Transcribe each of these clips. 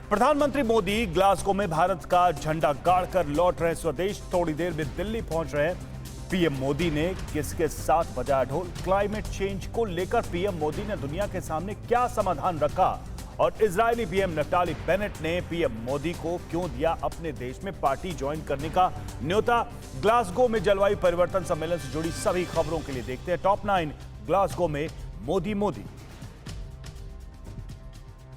प्रधानमंत्री मोदी ग्लासगो में भारत का झंडा गाड़कर लौट रहे स्वदेश। थोड़ी देर में दिल्ली पहुंच रहे हैं। पीएम मोदी ने किसके साथ बजाया ढोल? क्लाइमेट चेंज को लेकर पीएम मोदी ने दुनिया के सामने क्या समाधान रखा? और इजरायली पीएम नफ्ताली बेनेट ने पीएम मोदी को क्यों दिया अपने देश में पार्टी ज्वाइन करने का न्योता? ग्लासगो में जलवायु परिवर्तन सम्मेलन से जुड़ी सभी खबरों के लिए देखते हैं टॉप 9 ग्लासगो में मोदी।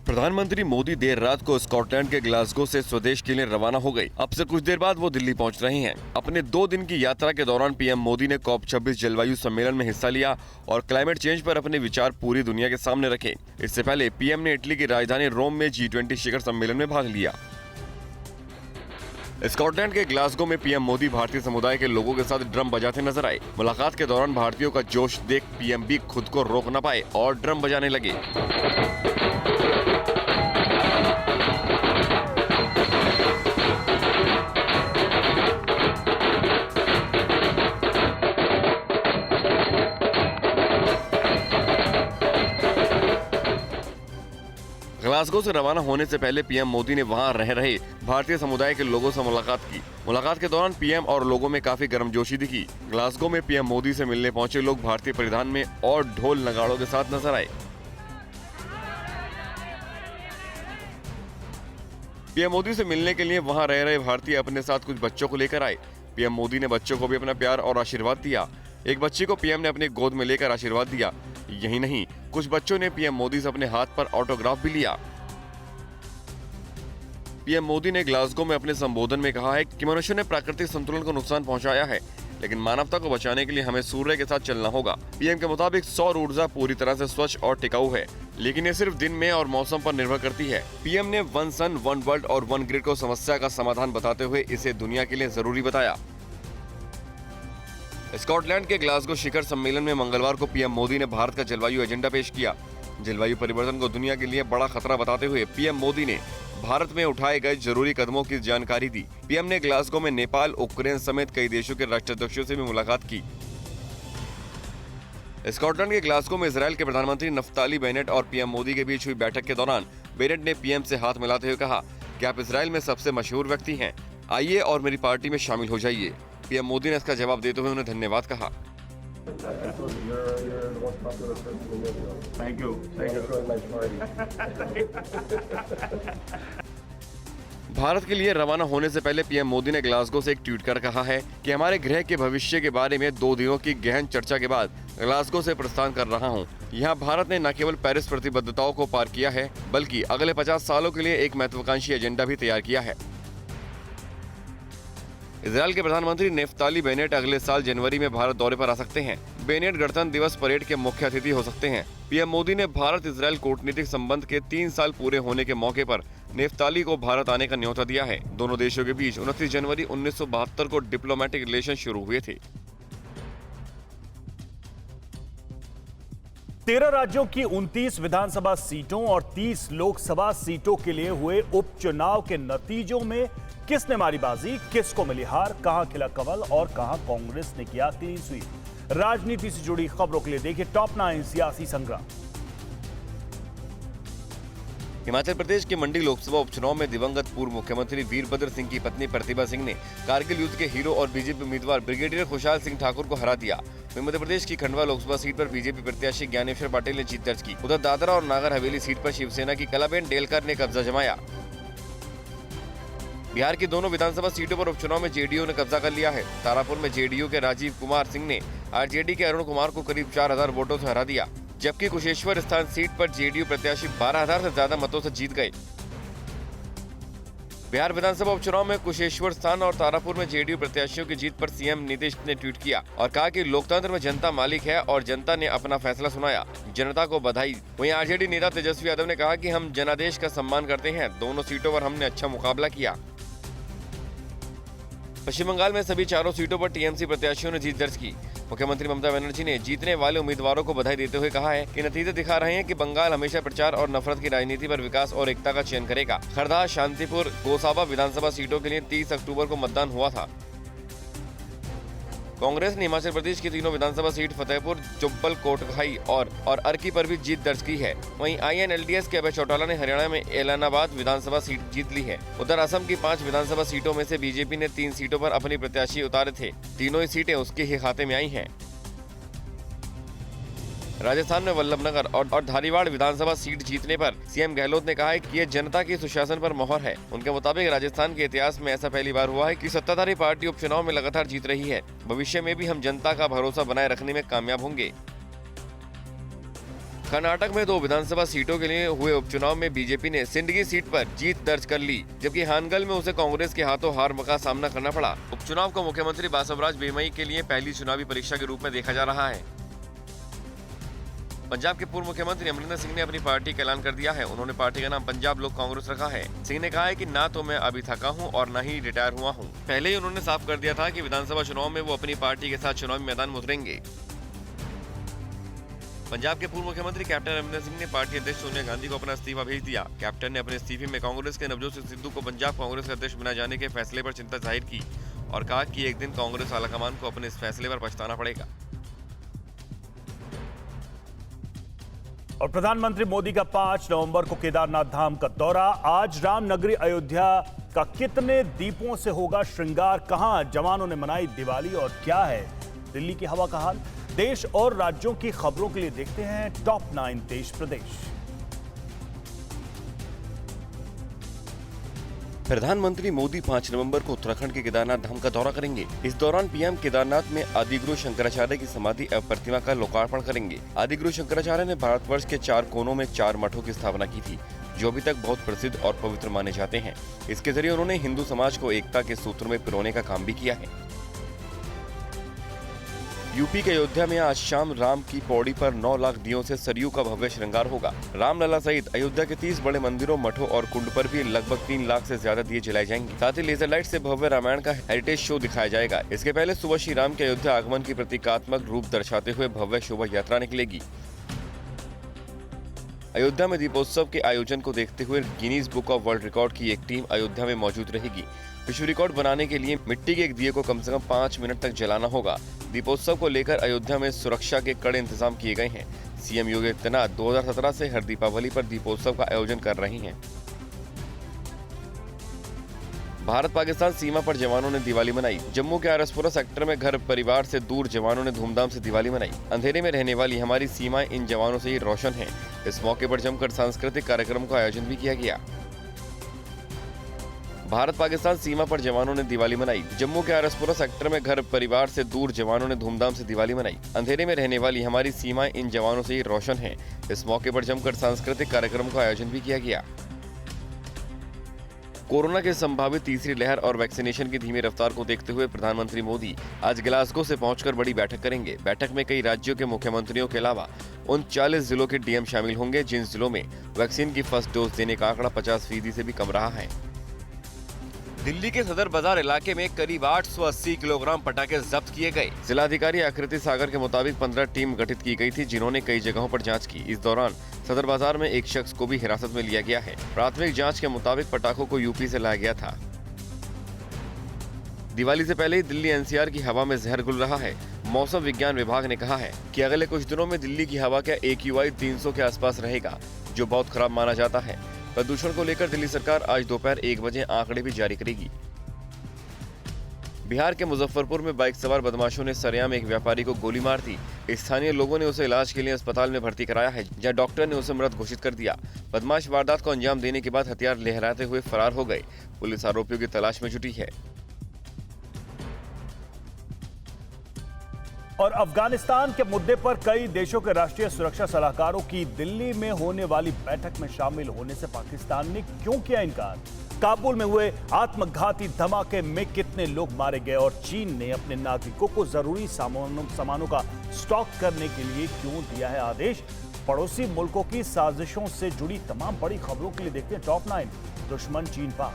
प्रधानमंत्री मोदी देर रात को स्कॉटलैंड के ग्लासगो से स्वदेश के लिए रवाना हो गई। अब से कुछ देर बाद वो दिल्ली पहुंच रहे हैं। अपने 2 दिन की यात्रा के दौरान पीएम मोदी ने COP 26 जलवायु सम्मेलन में हिस्सा लिया और क्लाइमेट चेंज पर अपने विचार पूरी दुनिया के सामने रखे। इससे पहले पीएम ने इटली की राजधानी रोम में G20 शिखर सम्मेलन में भाग लिया। स्कॉटलैंड के ग्लासगो में पीएम मोदी भारतीय समुदाय के लोगों के साथ ड्रम बजाते नजर आए। मुलाकात के दौरान भारतीयों का जोश देख पीएम भी खुद को रोक न पाए और ड्रम बजाने लगे। ग्लासगो से रवाना होने से पहले पीएम मोदी ने वहां रह रहे भारतीय समुदाय के लोगों से मुलाकात की। मुलाकात के दौरान पीएम और लोगों में काफी गर्मजोशी दिखी। ग्लासगो में पीएम मोदी से मिलने पहुंचे लोग भारतीय परिधान में और ढोल नगाड़ों के साथ नजर आए। पीएम मोदी से मिलने के लिए वहां रह रहे भारतीय अपने साथ कुछ बच्चों को लेकर आए। पीएम मोदी ने बच्चों को भी अपना प्यार और आशीर्वाद दिया। एक बच्ची को पीएम ने अपनी गोद में लेकर आशीर्वाद दिया। यही नहीं, कुछ बच्चों ने पीएम मोदी से अपने हाथ पर ऑटोग्राफ भी लिया। पीएम मोदी ने ग्लासगो में अपने संबोधन में कहा है कि मनुष्य ने प्राकृतिक संतुलन को नुकसान पहुंचाया है, लेकिन मानवता को बचाने के लिए हमें सूर्य के साथ चलना होगा। पीएम के मुताबिक सौर ऊर्जा पूरी तरह से स्वच्छ और टिकाऊ है, लेकिन ये सिर्फ दिन में और मौसम पर निर्भर करती है। पीएम ने वन सन, वन वर्ल्ड और वन ग्रिड को समस्या का समाधान बताते हुए इसे दुनिया के लिए जरूरी बताया। स्कॉटलैंड के ग्लासगो शिखर सम्मेलन में मंगलवार को पीएम मोदी ने भारत का जलवायु एजेंडा पेश किया। जलवायु परिवर्तन को दुनिया के लिए बड़ा खतरा बताते हुए पीएम मोदी ने भारत में उठाए गए जरूरी कदमों की जानकारी दी। पीएम ने ग्लासगो में नेपाल, यूक्रेन समेत कई देशों के राष्ट्राध्यक्षों से भी मुलाकात की। स्कॉटलैंड के ग्लासगो में इजरायल के प्रधानमंत्री नफ्ताली बेनेट और पीएम मोदी के बीच हुई बैठक के दौरान बेनेट ने पीएम से हाथ मिलाते हुए कहा कि आप इजरायल में सबसे मशहूर व्यक्ति हैं, आइए और मेरी पार्टी में शामिल हो जाइए। पीएम मोदी ने इसका जवाब देते हुए उन्हें धन्यवाद कहा। भारत के लिए रवाना होने से पहले पीएम मोदी ने ग्लासगो से एक ट्वीट कर कहा है कि हमारे ग्रह के भविष्य के बारे में 2 दिनों की गहन चर्चा के बाद ग्लासगो से प्रस्थान कर रहा हूं। यहां भारत ने न केवल पेरिस प्रतिबद्धताओं को पार किया है, बल्कि अगले 50 सालों के लिए एक महत्वाकांक्षी एजेंडा भी तैयार किया है। इजरायल के प्रधानमंत्री नफ्ताली बेनेट अगले साल जनवरी में भारत दौरे पर आ सकते हैं। बेनेट गणतंत्र दिवस परेड के मुख्य अतिथि हो सकते हैं। पीएम मोदी ने भारत इजरायल कूटनीतिक संबंध के 3 साल पूरे होने के मौके पर नफ्ताली को भारत आने का न्योता दिया है। दोनों देशों के बीच 29 जनवरी 1972 को डिप्लोमेटिक रिलेशन शुरू हुए थे। 13 राज्यों की 29 विधानसभा सीटों और 30 लोकसभा सीटों के लिए हुए उपचुनाव के नतीजों में किसने मारी बाजी, किसको मिली हार, कहां खिला कमल और कहां कांग्रेस ने किया क्लीन स्वीप? राजनीति से जुड़ी खबरों के लिए देखिए टॉप 9 सियासी संग्राम। हिमाचल प्रदेश के मंडी लोकसभा उपचुनाव में दिवंगत पूर्व मुख्यमंत्री वीरभद्र सिंह की पत्नी प्रतिभा सिंह ने कारगिल युद्ध के हीरो और बीजेपी उम्मीदवार ब्रिगेडियर खुशहाल सिंह ठाकुर को हरा दिया। मध्य प्रदेश की खंडवा लोकसभा सीट पर बीजेपी प्रत्याशी ज्ञानेश्वर पाटिल ने जीत दर्ज की। उधर दादरा और नागर हवेली सीट पर शिवसेना की कलाबेन डेलकर ने कब्जा जमाया। बिहार की दोनों विधानसभा सीटों पर उपचुनाव में जेडीयू ने कब्जा कर लिया है। तारापुर में जेडीयू के राजीव कुमार सिंह ने आरजेडी के अरुण कुमार को करीब 4000 वोटों से हरा दिया, जबकि कुशेश्वर स्थान सीट पर जेडीयू प्रत्याशी 12000 से ज्यादा मतों से जीत गए। बिहार विधानसभा उपचुनाव में कुशेश्वर स्थान और तारापुर में जेडीयू प्रत्याशियों की जीत पर सीएम नीतीश ने ट्वीट किया और कहा कि लोकतंत्र में जनता मालिक है और जनता ने अपना फैसला सुनाया, जनता को बधाई। वहीं आरजेडी नेता तेजस्वी यादव ने कहा कि हम जनादेश का सम्मान करते हैं, दोनों सीटों पर हमने अच्छा मुकाबला किया। पश्चिम बंगाल में सभी 4 सीटों पर टीएमसी प्रत्याशियों ने जीत दर्ज की। मुख्यमंत्री ममता बनर्जी ने जीतने वाले उम्मीदवारों को बधाई देते हुए कहा है कि नतीजे दिखा रहे हैं कि बंगाल हमेशा प्रचार और नफरत की राजनीति पर विकास और एकता का चयन करेगा। खरदा, शांतिपुर, गोसाबा विधानसभा सीटों के लिए 30 अक्टूबर को मतदान हुआ था। कांग्रेस ने हिमाचल प्रदेश की तीनों विधानसभा सीट फतेहपुर, जुब्बल, कोटखाई और अर्की पर भी जीत दर्ज की है। वहीं INLDS के अभय चौटाला ने हरियाणा में एलनाबाद विधानसभा सीट जीत ली है। उधर असम की 5 विधानसभा सीटों में से बीजेपी ने 3 सीटों पर अपनी प्रत्याशी उतारे थे। तीनों ही सीटें उसके ही खाते में आई हैं। राजस्थान में वल्लभनगर और धारीवाड़ विधानसभा सीट जीतने पर सीएम गहलोत ने कहा है कि ये जनता की सुशासन पर मोहर है। उनके मुताबिक राजस्थान के इतिहास में ऐसा पहली बार हुआ है कि सत्ताधारी पार्टी उपचुनाव में लगातार जीत रही है। भविष्य में भी हम जनता का भरोसा बनाए रखने में कामयाब होंगे। कर्नाटक में 2 विधानसभा सीटों के लिए हुए उपचुनाव में बीजेपी ने सिंदगी सीट पर जीत दर्ज कर ली, जबकि हानगल में उसे कांग्रेस के हाथों हार का सामना करना पड़ा। उपचुनाव को मुख्यमंत्री बासवराज बोम्मई के लिए पहली चुनावी परीक्षा के रूप में देखा जा रहा है। पंजाब के पूर्व मुख्यमंत्री अमरिंदर सिंह ने अपनी पार्टी का ऐलान कर दिया है। उन्होंने पार्टी का नाम पंजाब लोक कांग्रेस रखा है। सिंह ने कहा है कि ना तो मैं अभी थका हूं और न ही रिटायर हुआ हूं। पहले ही उन्होंने साफ कर दिया था कि विधानसभा चुनाव में वो अपनी पार्टी के साथ चुनावी मैदान में उतरेंगे। पंजाब के पूर्व मुख्यमंत्री कैप्टन अमरिंदर सिंह ने पार्टी अध्यक्ष सोनिया गांधी को अपना इस्तीफा भेज दिया। कैप्टन ने अपने इस्तीफे में कांग्रेस के नवजोत सिंह सिद्धू को पंजाब कांग्रेस के अध्यक्ष बनाए जाने के फैसले पर चिंता जाहिर की और कहा कि एक दिन कांग्रेस आलाकमान को अपने इस फैसले पर पछताना पड़ेगा। और प्रधानमंत्री मोदी का 5 नवंबर को केदारनाथ धाम का दौरा। आज रामनगरी अयोध्या का कितने दीपों से होगा श्रृंगार, कहां जवानों ने मनाई दिवाली और क्या है दिल्ली की हवा का हाल। देश और राज्यों की खबरों के लिए देखते हैं टॉप 9 देश प्रदेश। प्रधानमंत्री मोदी 5 नवंबर को उत्तराखंड के केदारनाथ धाम का दौरा करेंगे। इस दौरान पीएम केदारनाथ में आदिगुरु शंकराचार्य की समाधि एवं प्रतिमा का लोकार्पण करेंगे। आदिगुरु शंकराचार्य ने भारतवर्ष के 4 कोनों में 4 मठों की स्थापना की थी, जो अभी तक बहुत प्रसिद्ध और पवित्र माने जाते हैं। इसके जरिए उन्होंने हिंदू समाज को एकता के सूत्र में पिरोने का काम भी किया है। यूपी के अयोध्या में आज शाम राम की पौड़ी पर 9 लाख दियों से सरयू का भव्य श्रृंगार होगा। रामलला सहित अयोध्या के 30 बड़े मंदिरों, मठों और कुंड पर भी लगभग 3 लाख से ज्यादा दिए जलाए जाएंगे। साथ ही लेजर लाइट से भव्य रामायण का हेरिटेज शो दिखाया जाएगा। इसके पहले सुबह श्री राम के अयोध्या आगमन की प्रतीकात्मक रूप दर्शाते हुए भव्य शोभा यात्रा निकलेगी। अयोध्या में दीपोत्सव के आयोजन को देखते हुए Guinness book of world record की एक टीम अयोध्या में मौजूद रहेगी। विश्व रिकॉर्ड बनाने के लिए मिट्टी के एक दिए को कम से कम 5 मिनट तक जलाना होगा। दीपोत्सव को लेकर अयोध्या में सुरक्षा के कड़े इंतजाम किए गए हैं। सीएम योगी आदित्यनाथ 2017 से हर दीपावली पर दीपोत्सव का आयोजन कर रहे हैं। भारत पाकिस्तान सीमा पर जवानों ने दिवाली मनाई। जम्मू के आरसपुरा सेक्टर में घर परिवार से दूर जवानों ने धूमधाम से दिवाली मनाई। अंधेरे में रहने वाली हमारी सीमाएं इन जवानों से ही रोशन हैं। इस मौके पर जमकर सांस्कृतिक कार्यक्रम का आयोजन भी किया गया। भारत पाकिस्तान सीमा पर जवानों ने दिवाली मनाई। जम्मू के आरसपुरा सेक्टर में घर परिवार से दूर जवानों ने धूमधाम से दिवाली मनाई। अंधेरे में रहने वाली हमारी सीमाएं इन जवानों से ही रोशन हैं। इस मौके पर जमकर सांस्कृतिक कार्यक्रम का आयोजन भी किया गया। कोरोना के संभावित तीसरी लहर और वैक्सीनेशन की धीमी रफ्तार को देखते हुए प्रधानमंत्री मोदी आज ग्लासगो से पहुंचकर बड़ी बैठक करेंगे। बैठक में कई राज्यों के मुख्यमंत्रियों के अलावा उन 40 जिलों के डीएम शामिल होंगे जिन जिलों में वैक्सीन की फर्स्ट डोज देने का आंकड़ा 50% से भी कम रहा है। दिल्ली के सदर बाजार इलाके में करीब 880 किलोग्राम पटाखे जब्त किए गए। जिलाधिकारी आकृति सागर के मुताबिक 15 टीम गठित की गई थी, जिन्होंने कई जगहों पर जांच की। इस दौरान सदर बाजार में एक शख्स को भी हिरासत में लिया गया है। प्राथमिक जांच के मुताबिक पटाखों को यूपी से लाया गया था। दिवाली से पहले ही दिल्ली एनसीआर की हवा में जहर घुल रहा है। मौसम विज्ञान विभाग ने कहा है कि अगले कुछ दिनों में दिल्ली की हवा का AQI 300 के आसपास रहेगा, जो बहुत खराब माना जाता है। प्रदूषण को लेकर दिल्ली सरकार आज दोपहर 1 बजे आंकड़े भी जारी करेगी। बिहार के मुजफ्फरपुर में बाइक सवार बदमाशों ने सरेआम एक व्यापारी को गोली मार दी। स्थानीय लोगों ने उसे इलाज के लिए अस्पताल में भर्ती कराया है, जहां डॉक्टर ने उसे मृत घोषित कर दिया। बदमाश वारदात को अंजाम देने के बाद हथियार लहराते हुए फरार हो गए। पुलिस आरोपियों की तलाश में जुटी है। और अफगानिस्तान के मुद्दे पर कई देशों के राष्ट्रीय सुरक्षा सलाहकारों की दिल्ली में होने वाली बैठक में शामिल होने से पाकिस्तान ने क्यों किया इनकार? काबुल में हुए आत्मघाती धमाके में कितने लोग मारे गए और चीन ने अपने नागरिकों को जरूरी सामानों का स्टॉक करने के लिए क्यों दिया है आदेश? पड़ोसी मुल्कों की साजिशों से जुड़ी तमाम बड़ी खबरों के लिए देखते हैं टॉप 9 दुश्मन चीन पाक।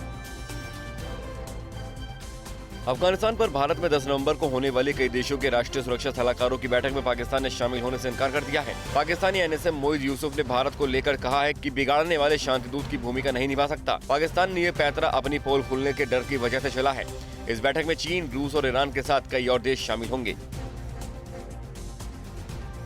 अफगानिस्तान पर भारत में 10 नवंबर को होने वाली कई देशों के राष्ट्रीय सुरक्षा सलाहकारों की बैठक में पाकिस्तान ने शामिल होने से इनकार कर दिया है। पाकिस्तानी एनएसएम मोइज यूसुफ ने भारत को लेकर कहा है कि बिगाड़ने वाले शांतिदूत की भूमिका नहीं निभा सकता। पाकिस्तान ने ये पैंतरा अपनी पोल खुलने के डर की वजह से चला है। इस बैठक में चीन, रूस और ईरान के साथ कई और देश शामिल होंगे।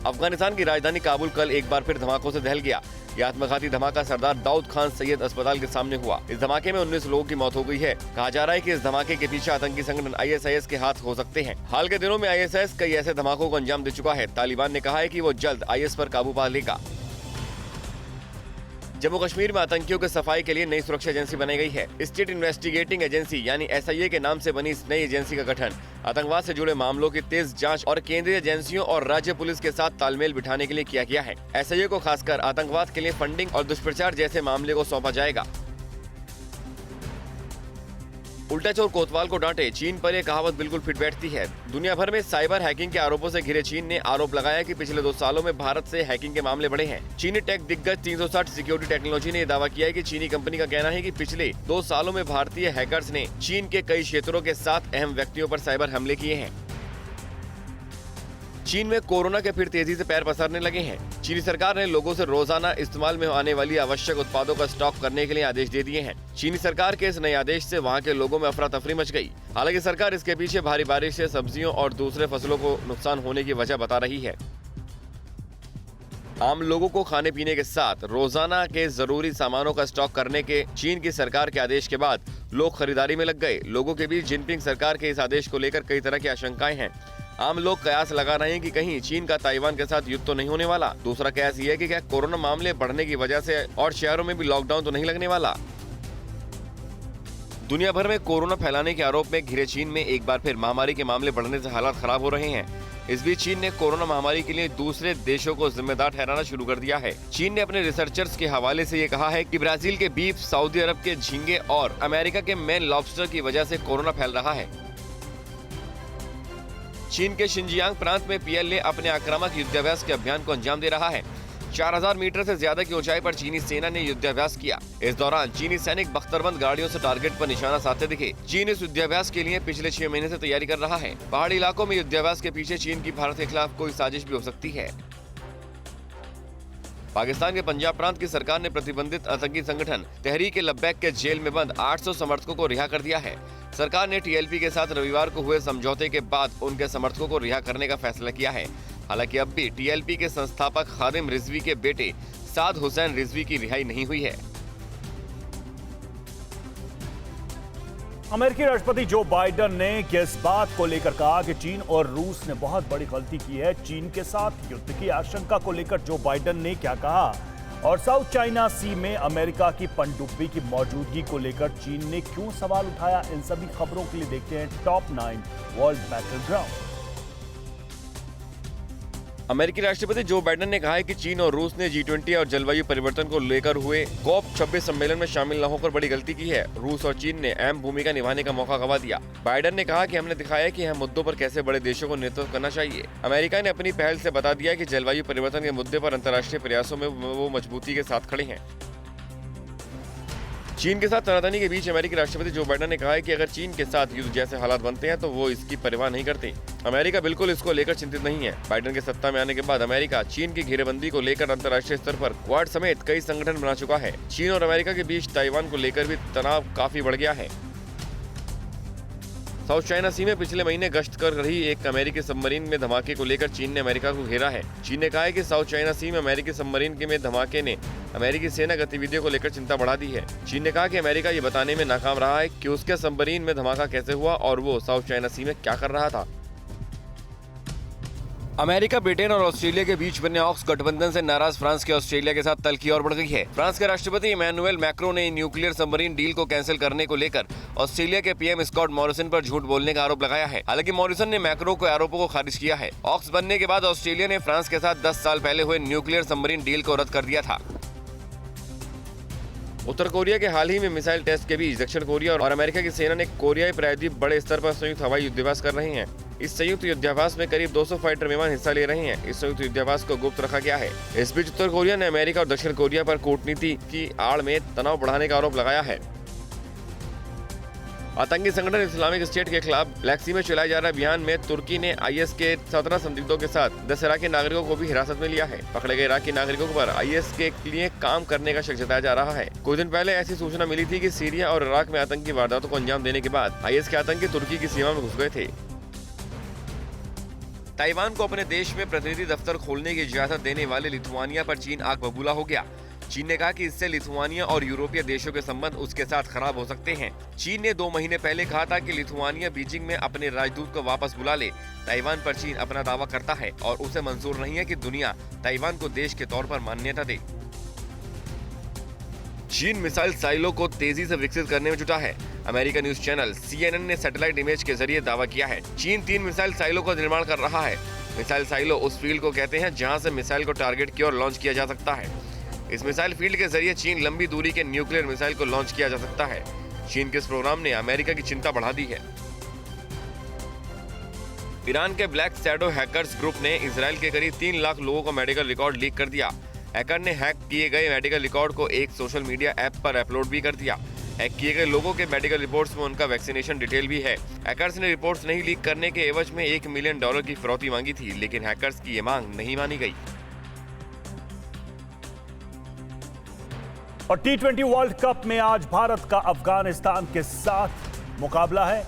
अफगानिस्तान की राजधानी काबुल कल एक बार फिर धमाकों से दहल गया। यह आत्मघाती धमाका सरदार दाऊद खान सैयद अस्पताल के सामने हुआ। इस धमाके में 19 लोगों की मौत हो गई है। कहा जा रहा है कि इस धमाके के पीछे आतंकी संगठन आईएसआईएस के हाथ हो सकते हैं। हाल के दिनों में आईएसआईएस कई ऐसे धमाकों को अंजाम दे चुका है। तालिबान ने कहा है कि वो जल्द आईएस पर काबू पा लेगा। जम्मू कश्मीर में आतंकियों के सफाई के लिए नई सुरक्षा एजेंसी बनाई गई है। स्टेट इन्वेस्टिगेटिंग एजेंसी यानी एसआईए के नाम से बनी इस नई एजेंसी का गठन आतंकवाद से जुड़े मामलों की तेज जांच और केंद्रीय एजेंसियों और राज्य पुलिस के साथ तालमेल बिठाने के लिए किया गया है। एसआईए को खासकर आतंकवाद के लिए फंडिंग और दुष्प्रचार जैसे मामले को सौंपा जाएगा। उल्टा चोर कोतवाल को डांटे, चीन पर यह कहावत बिल्कुल फिट बैठती है। दुनिया भर में साइबर हैकिंग के आरोपों से घिरे चीन ने आरोप लगाया कि पिछले 2 सालों में भारत से हैकिंग के मामले बढ़े हैं। चीनी टेक दिग्गज 360 सिक्योरिटी टेक्नोलॉजी ने दावा किया है कि चीनी कंपनी का कहना है कि पिछले 2 सालों में भारतीय हैकर्स ने चीन के कई क्षेत्रों के 7 अहम व्यक्तियों पर साइबर हमले किए हैं। चीन में कोरोना के फिर तेजी से पैर पसारने लगे हैं। चीनी सरकार ने लोगों से रोजाना इस्तेमाल में आने वाली आवश्यक उत्पादों का स्टॉक करने के लिए आदेश दे दिए हैं। चीनी सरकार के इस नए आदेश से वहां के लोगों में अफरा तफरी मच गई। हालांकि सरकार इसके पीछे भारी बारिश से सब्जियों और दूसरे फसलों को नुकसान होने की वजह बता रही है। आम लोगों को खाने पीने के साथ रोजाना के जरूरी सामानों का स्टॉक करने के चीन की सरकार के आदेश के बाद लोग खरीदारी में लग गए। लोगों के बीच जिनपिंग सरकार के इस आदेश को लेकर कई तरह की आशंकाएं हैं। आम लोग कयास लगा रहे हैं कि कहीं चीन का ताइवान के साथ युद्ध तो नहीं होने वाला। दूसरा कयास ये है कि क्या कोरोना मामले बढ़ने की वजह से और शहरों में भी लॉकडाउन तो नहीं लगने वाला। दुनिया भर में कोरोना फैलाने के आरोप में घिरे चीन में एक बार फिर महामारी के मामले बढ़ने से हालात खराब हो रहे हैं। इस बीच चीन ने कोरोना महामारी के लिए दूसरे देशों को जिम्मेदार ठहराना शुरू कर दिया है। चीन ने अपने रिसर्चर्स के हवाले से ये कहा है कि ब्राजील के बीफ, सऊदी अरब के झींगे और अमेरिका के मेन लॉबस्टर की वजह से कोरोना फैल रहा है। चीन के शिनजियांग प्रांत में पीएलए अपने आक्रामक युद्धाभ्यास के अभियान को अंजाम दे रहा है। 4000 मीटर से ज्यादा की ऊंचाई पर चीनी सेना ने युद्धाभ्यास किया। इस दौरान चीनी सैनिक बख्तरबंद गाड़ियों से टारगेट पर निशाना साधते दिखे। चीन इस युद्धाभ्यास के लिए पिछले 6 महीने से तैयारी कर रहा है। पहाड़ी इलाकों में युद्धाभ्यास के पीछे चीन की भारत के खिलाफ कोई साजिश भी हो सकती है। पाकिस्तान के पंजाब प्रांत की सरकार ने प्रतिबंधित आतंकी संगठन तहरीक-ए-लब्बैक के जेल में बंद 800 समर्थकों को रिहा कर दिया है। सरकार ने टीएलपी के साथ रविवार को हुए समझौते के बाद उनके समर्थकों को रिहा करने का फैसला किया है। हालांकि अब भी टीएलपी के संस्थापक खादिम रिजवी के बेटे साद हुसैन रिजवी की रिहाई नहीं हुई है। अमेरिकी राष्ट्रपति जो बाइडेन ने इस बात को लेकर कहा कि चीन और रूस ने बहुत बड़ी गलती की है। चीन के साथ युद्ध की आशंका को लेकर जो बाइडेन ने क्या कहा और साउथ चाइना सी में अमेरिका की पनडुब्बी की मौजूदगी को लेकर चीन ने क्यों सवाल उठाया, इन सभी खबरों के लिए देखते हैं टॉप 9 वर्ल्ड बैटलग्राउंड। अमेरिकी राष्ट्रपति जो बाइडेन ने कहा है कि चीन और रूस ने G20 और जलवायु परिवर्तन को लेकर हुए COP26 सम्मेलन में शामिल न होकर बड़ी गलती की है। रूस और चीन ने अहम भूमिका निभाने का मौका गंवा दिया। बाइडेन ने कहा कि हमने दिखाया कि हम मुद्दों पर कैसे बड़े देशों को नेतृत्व करना चाहिए। अमेरिका ने अपनी पहल से बता दिया कि जलवायु परिवर्तन के मुद्दे पर अंतर्राष्ट्रीय प्रयासों में वो मजबूती के साथ खड़े हैं। चीन के साथ तनातनी के बीच अमेरिकी राष्ट्रपति जो बाइडेन ने कहा है कि अगर चीन के साथ युद्ध जैसे हालात बनते हैं तो वो इसकी परवाह नहीं करते। अमेरिका बिल्कुल इसको लेकर चिंतित नहीं है। बाइडेन के सत्ता में आने के बाद अमेरिका चीन की घेरेबंदी को लेकर अंतर्राष्ट्रीय स्तर पर क्वाड समेत कई संगठन बना चुका है। चीन और अमेरिका के बीच ताइवान को लेकर भी तनाव काफी बढ़ गया है। साउथ चाइना सी में पिछले महीने गश्त कर रही एक अमेरिकी सबमरीन में धमाके को लेकर चीन ने अमेरिका को घेरा है। चीन ने कहा है कि साउथ चाइना सी में अमेरिकी सबमरीन के में धमाके ने अमेरिकी सेना गतिविधियों को लेकर चिंता बढ़ा दी है। चीन ने कहा कि अमेरिका ये बताने में नाकाम रहा है कि उसके सबमरीन में धमाका कैसे हुआ और वो साउथ चाइना सी में क्या कर रहा था। अमेरिका, ब्रिटेन और ऑस्ट्रेलिया के बीच बने ऑक्स गठबंधन से नाराज फ्रांस के ऑस्ट्रेलिया के साथ तल्खी और बढ़ गई है। फ्रांस के राष्ट्रपति इमैनुएल मैक्रों ने न्यूक्लियर सबमरीन डील को कैंसिल करने को लेकर ऑस्ट्रेलिया के पीएम स्कॉट मॉरिसन पर झूठ बोलने का आरोप लगाया है। हालांकि मॉरिसन ने मैक्रो के आरोपों को खारिज किया है। ऑक्स बनने के बाद ऑस्ट्रेलिया ने फ्रांस के साथ 10 साल पहले हुए न्यूक्लियर सबमरीन डील को रद्द कर दिया था। उत्तर कोरिया के हाल ही में मिसाइल टेस्ट के बीच दक्षिण कोरिया और अमेरिका की सेना ने कोरियाई प्रायद्वीप बड़े स्तर पर संयुक्त हवाई युद्धाभ्यास कर रहे हैं। इस संयुक्त युद्धाभ्यास में करीब 200 फाइटर विमान हिस्सा ले रहे हैं। इस संयुक्त युद्धाभ्यास को गुप्त रखा गया है। इस बीच उत्तर कोरिया ने अमेरिका और दक्षिण कोरिया पर कूटनीति की आड़ में तनाव बढ़ाने का आरोप लगाया है। आतंकी संगठन इस्लामिक स्टेट के खिलाफ ब्लैक सी में चलाए जा रहे अभियान में तुर्की ने IS के 17 संदिग्धों के साथ 10 इराकी नागरिकों को भी हिरासत में लिया है। पकड़े गए इराकी नागरिकों पर IS के लिए काम करने का शक जताया जा रहा है। कुछ दिन पहले ऐसी सूचना मिली थी कि सीरिया और इराक में आतंकी वारदातों को अंजाम देने के बाद IS के आतंकी तुर्की की सीमा में घुस गए थे। ताइवान को अपने देश में प्रतिनिधि दफ्तर खोलने की इजाजत देने वाले लिथुआनिया पर चीन आग बबूला हो गया। चीन ने कहा कि इससे लिथुआनिया और यूरोपीय देशों के संबंध उसके साथ खराब हो सकते हैं। चीन ने 2 महीने पहले कहा था कि लिथुआनिया बीजिंग में अपने राजदूत को वापस बुला ले। ताइवान पर चीन अपना दावा करता है और उसे मंजूर नहीं है कि दुनिया ताइवान को देश के तौर पर मान्यता दे। चीन मिसाइल साइलो को तेजी से विकसित करने में जुटा है। अमेरिका न्यूज चैनल CNN ने सैटेलाइट इमेज के जरिए दावा किया है। चीन 3 मिसाइल साइलो का निर्माण कर रहा है। मिसाइल साइलो उस फील्ड को कहते हैं जहां से मिसाइल को टारगेट की ओर लॉन्च किया जा सकता है। इस मिसाइल फील्ड के जरिए चीन लंबी दूरी के न्यूक्लियर मिसाइल को लॉन्च किया जा सकता है। चीन के इस प्रोग्राम ने अमेरिका की चिंता बढ़ा दी है। ईरान के ब्लैक शैडो हैकर्स ग्रुप ने इजराइल के करीब 3 लाख लोगों का मेडिकल रिकॉर्ड लीक कर दिया। हैकर ने हैक किए गए मेडिकल रिकॉर्ड को एक सोशल मीडिया ऐप पर अपलोड भी कर दिया। हैक किए गए लोगों के मेडिकल रिपोर्ट्स में उनका वैक्सीनेशन डिटेल भी है। हैकर्स ने रिपोर्ट्स नहीं लीक करने के एवज में $1 मिलियन की फिरौती मांगी थी, लेकिन हैकर्स की ये मांग नहीं मानी गई। और T20 वर्ल्ड कप में आज भारत का अफगानिस्तान के साथ मुकाबला है।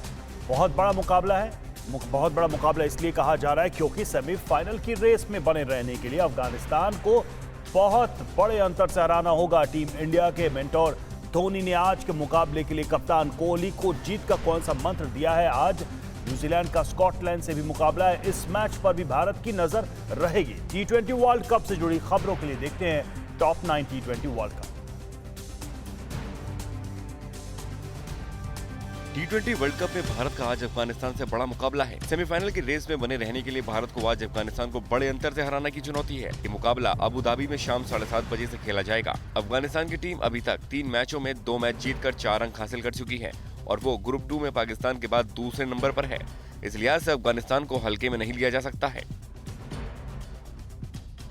बहुत बड़ा मुकाबला है। बहुत बड़ा मुकाबला इसलिए कहा जा रहा है क्योंकि सेमीफाइनल की रेस में बने रहने के लिए अफगानिस्तान को बहुत बड़े अंतर से हराना होगा। टीम इंडिया के मेंटोर धोनी ने आज के मुकाबले के लिए कप्तान कोहली को जीत का कौन सा मंत्र दिया है। आज न्यूजीलैंड का स्कॉटलैंड से भी मुकाबला है। इस मैच पर भी भारत की नजर रहेगी। T20 वर्ल्ड कप से जुड़ी खबरों के लिए देखते हैं top 9 T20 world cup. T20 world cup में भारत का आज अफगानिस्तान से बड़ा मुकाबला है। सेमीफाइनल की रेस में बने रहने के लिए भारत को आज अफगानिस्तान को बड़े अंतर से हराना की चुनौती है। ये मुकाबला अबू धाबी में शाम 7:30 बजे से खेला जाएगा। अफगानिस्तान की टीम अभी तक 3 मैचों में 2 मैच जीतकर 4 अंक हासिल कर चुकी है और वो ग्रुप 2 में पाकिस्तान के बाद दूसरे नंबर पर है। इस लिहाज से अफगानिस्तान को हल्के में नहीं लिया जा सकता है।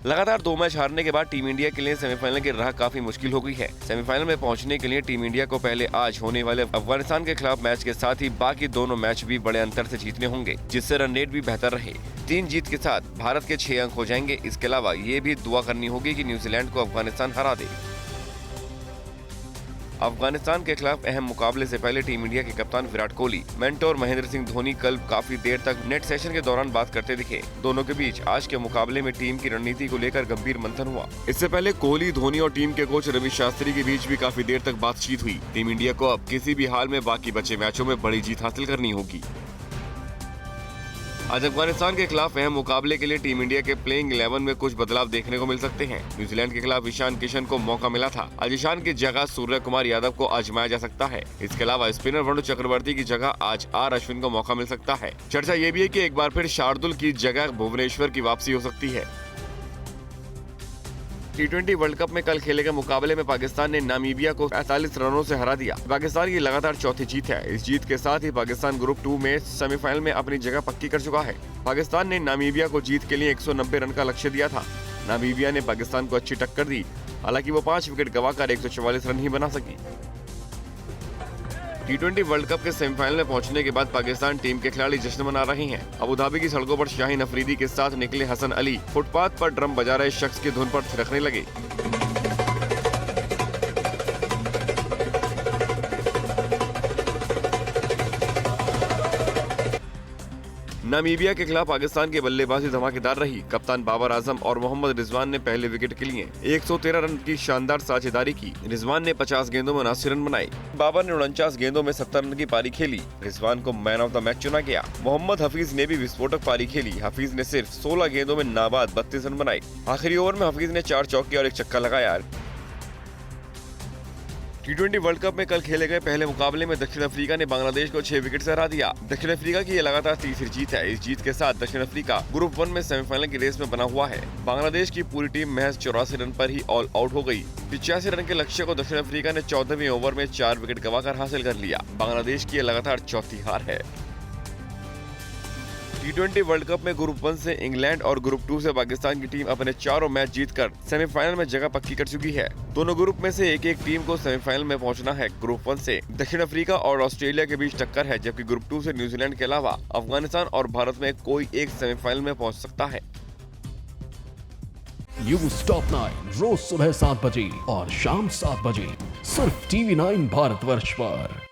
लगातार 2 मैच हारने के बाद टीम इंडिया के लिए सेमीफाइनल की राह काफी मुश्किल हो गई है। सेमीफाइनल में पहुंचने के लिए टीम इंडिया को पहले आज होने वाले अफगानिस्तान के खिलाफ मैच के साथ ही बाकी दोनों मैच भी बड़े अंतर से जीतने होंगे, जिससे रन रेट भी बेहतर रहे। 3 जीत के साथ भारत के 6 अंक हो जाएंगे। इसके अलावा ये भी दुआ करनी होगी कि न्यूजीलैंड को अफगानिस्तान हरा दे। अफगानिस्तान के खिलाफ अहम मुकाबले से पहले टीम इंडिया के कप्तान विराट कोहली, मेंटोर महेंद्र सिंह धोनी कल काफी देर तक नेट सेशन के दौरान बात करते दिखे। दोनों के बीच आज के मुकाबले में टीम की रणनीति को लेकर गंभीर मंथन हुआ। इससे पहले कोहली, धोनी और टीम के कोच रवि शास्त्री के बीच भी काफी देर तक बातचीत हुई। टीम इंडिया को अब किसी भी हाल में बाकी बचे मैचों में बड़ी जीत हासिल करनी होगी। आज अफगानिस्तान के खिलाफ अहम मुकाबले के लिए टीम इंडिया के प्लेइंग 11 में कुछ बदलाव देखने को मिल सकते हैं। न्यूजीलैंड के खिलाफ ईशान किशन को मौका मिला था। आज ईशान की जगह सूर्य कुमार यादव को आजमाया जा सकता है। इसके अलावा स्पिनर वरुण चक्रवर्ती की जगह आज R अश्विन को मौका मिल सकता है। चर्चा ये भी है कि एक बार फिर शार्दुल की जगह भुवनेश्वर की वापसी हो सकती है। T20 वर्ल्ड कप में कल खेले गए मुकाबले में पाकिस्तान ने नामीबिया को 45 रनों से हरा दिया। पाकिस्तान की लगातार चौथी जीत है। इस जीत के साथ ही पाकिस्तान ग्रुप 2 में सेमीफाइनल में अपनी जगह पक्की कर चुका है। पाकिस्तान ने नामीबिया को जीत के लिए 190 रन का लक्ष्य दिया था। नामीबिया ने पाकिस्तान को अच्छी टक्कर दी, हालांकि वो 5 विकेट गंवाकर 144 रन ही बना सकी। T20 वर्ल्ड कप के सेमीफाइनल में पहुंचने के बाद पाकिस्तान टीम के खिलाड़ी जश्न मना रहे हैं। अबू धाबी की सड़कों पर शाहीन अफरीदी के साथ निकले हसन अली फुटपाथ पर ड्रम बजा रहे शख्स की धुन पर थिरकने लगे। नामीबिया के खिलाफ पाकिस्तान की बल्लेबाजी धमाकेदार रही। कप्तान बाबर आजम और मोहम्मद रिजवान ने पहले विकेट के लिए 113 रन की शानदार साझेदारी की। रिजवान ने 50 गेंदों में 79 रन बनाए। बाबर ने 49 गेंदों में 70 रन की पारी खेली। रिजवान को मैन ऑफ द मैच चुना गया। मोहम्मद हफीज ने भी विस्फोटक पारी खेली। हफीज ने सिर्फ 16 गेंदों में नाबाद 32 रन बनाए। आखिरी ओवर में हफीज ने 4 चौके और 1 छक्का लगाया। T20 वर्ल्ड कप में कल खेले गए पहले मुकाबले में दक्षिण अफ्रीका ने बांग्लादेश को 6 विकेट से हरा दिया। दक्षिण अफ्रीका की ये लगातार तीसरी जीत है। इस जीत के साथ दक्षिण अफ्रीका ग्रुप 1 में सेमीफाइनल की रेस में बना हुआ है। बांग्लादेश की पूरी टीम महज 84 रन पर ही ऑल आउट हो गई। 85 रन के लक्ष्य को दक्षिण अफ्रीका ने 14वें ओवर में 4 विकेट गंवाकर हासिल कर लिया। बांग्लादेश की ये लगातार चौथी हार है। T20 वर्ल्ड कप में ग्रुप 1 से इंग्लैंड और ग्रुप 2 से पाकिस्तान की टीम अपने चारों मैच जीतकर सेमीफाइनल में जगह पक्की कर चुकी है। दोनों ग्रुप में से एक एक टीम को सेमीफाइनल में पहुंचना है। ग्रुप 1 से दक्षिण अफ्रीका और ऑस्ट्रेलिया के बीच टक्कर है, जबकि ग्रुप 2 से न्यूजीलैंड के अलावा अफगानिस्तान और भारत में कोई एक सेमीफाइनल में पहुंच सकता है। न्यूज टॉप 9 रोज सुबह 7 बजे और शाम 7 बजे सिर्फ TV9 भारतवर्ष पर।